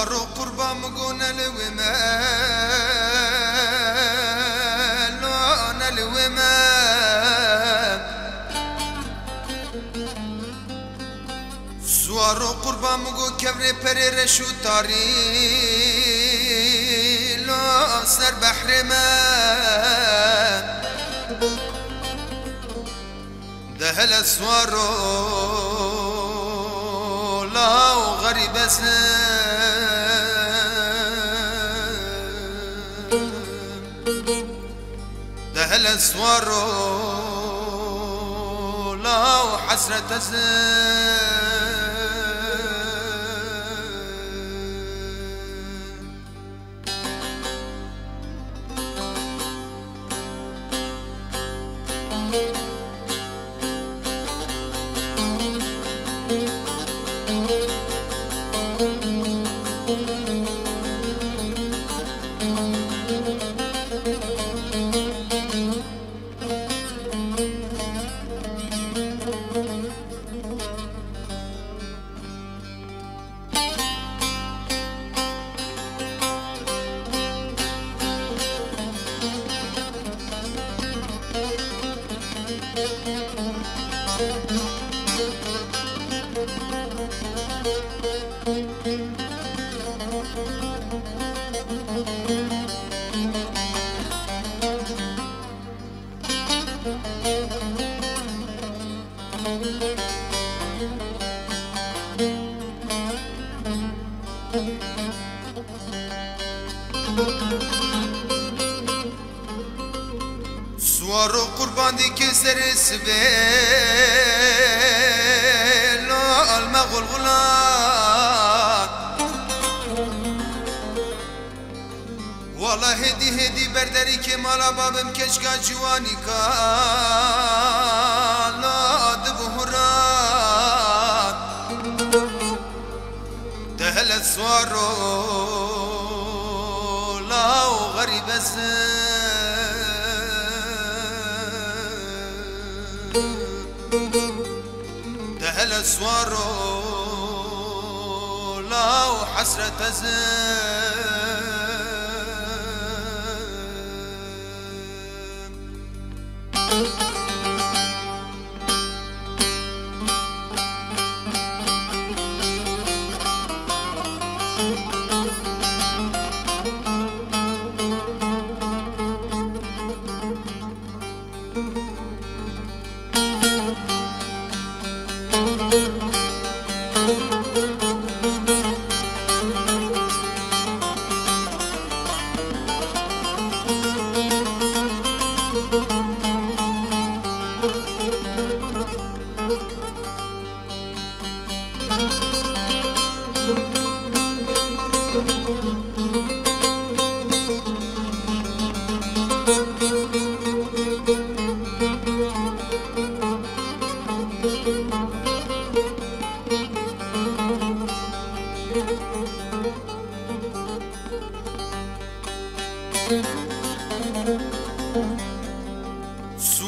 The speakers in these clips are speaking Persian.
سوارو قربان مگون الوما لون الوما سوارو قربان مگو کبر پری رشو تاری لو سر بحر ما دهل سوارو لا غريب دهل اسوارو لا حسرة سوارو قربان دي كسر السبيل المغلغلان والله هدي بردري كمالا بابم كشكا جواني كان لا دبهران دهل السوارو لا غريب دهل اسوارو لا حسرة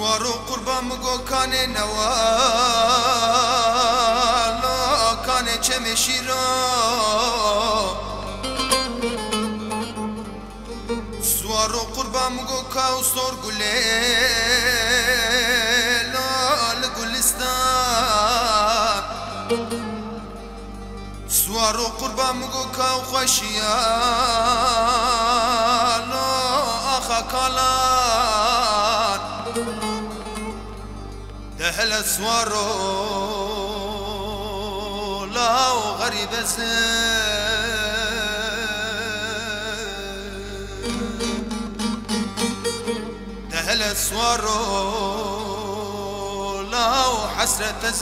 سوارو قربان مگو کانه نوالا کانه چمشیرا سوارو قربان مگو کاوستور گله لال گلستان سوارو قربان مگو کاو خوشیان آخا کالان دهل سوارو لا غريب دهل سوارو لا حسرة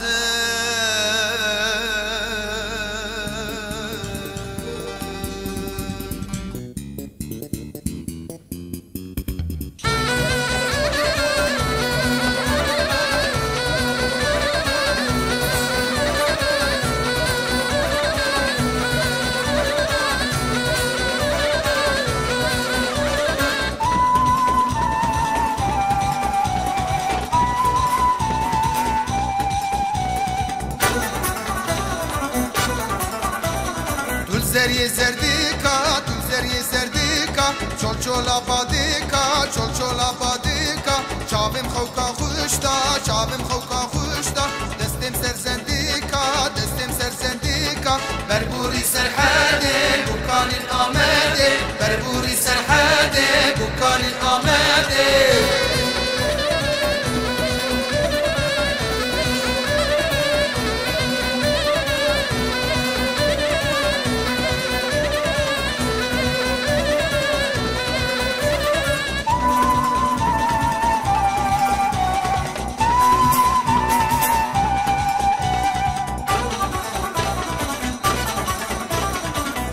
زری زردیکا تو زری زردیکا چول چولا بادیکا چول چولا بادیکا چاویم خوکا خوشتا چاویم خوکا خوشتا دستیم سرزندیکا دستیم سرزندیکا بربوری سرحده بکانی آمده بربوری سرحده بکانی آمده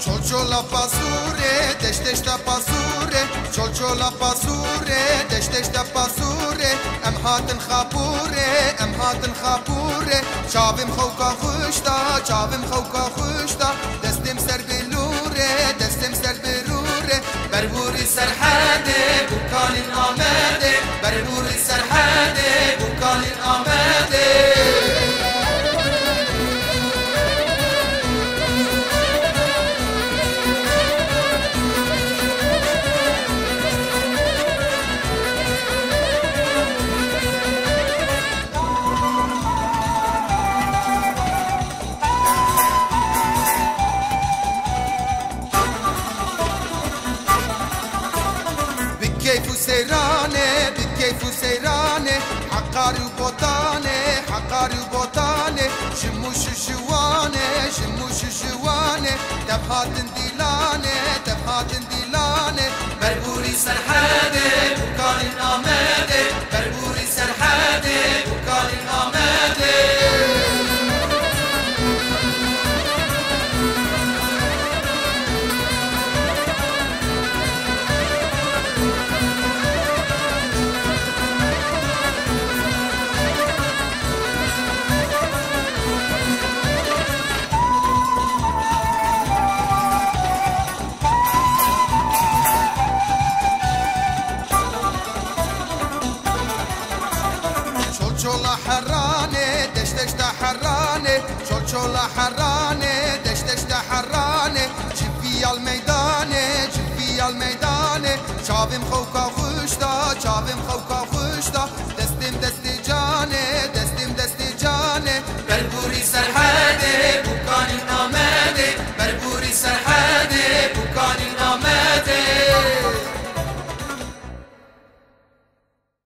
Ciolciola pasure, deștește pasure, ciolciola pasure, deștește pasure, am hat în khapure, am hat în khapure, chavim khouka khushta, chavim khouka khushta, destim serbilure, destim serbilure, berburi serhade, bukani amade, berburi serhade, bukani amade. كيف سيرانه بكيف سيرانه حقاري وبوطانه حقاري وبوطانه شموش شوانه شموش شوانه تبهات ديلانه تبهات ديلانه بربوري سرحاده بكان الاماده بربوري سرحاده بكان الاماده شولا حرانه دشتشت حرانه شولا حرانه دشتشت حرانه جفي الميدانه جفي الميدانه شافم خوكا خوشتا شافم خوكا خوشتا دستم دستي جانه دستم دستي جانه بربوري سرحاده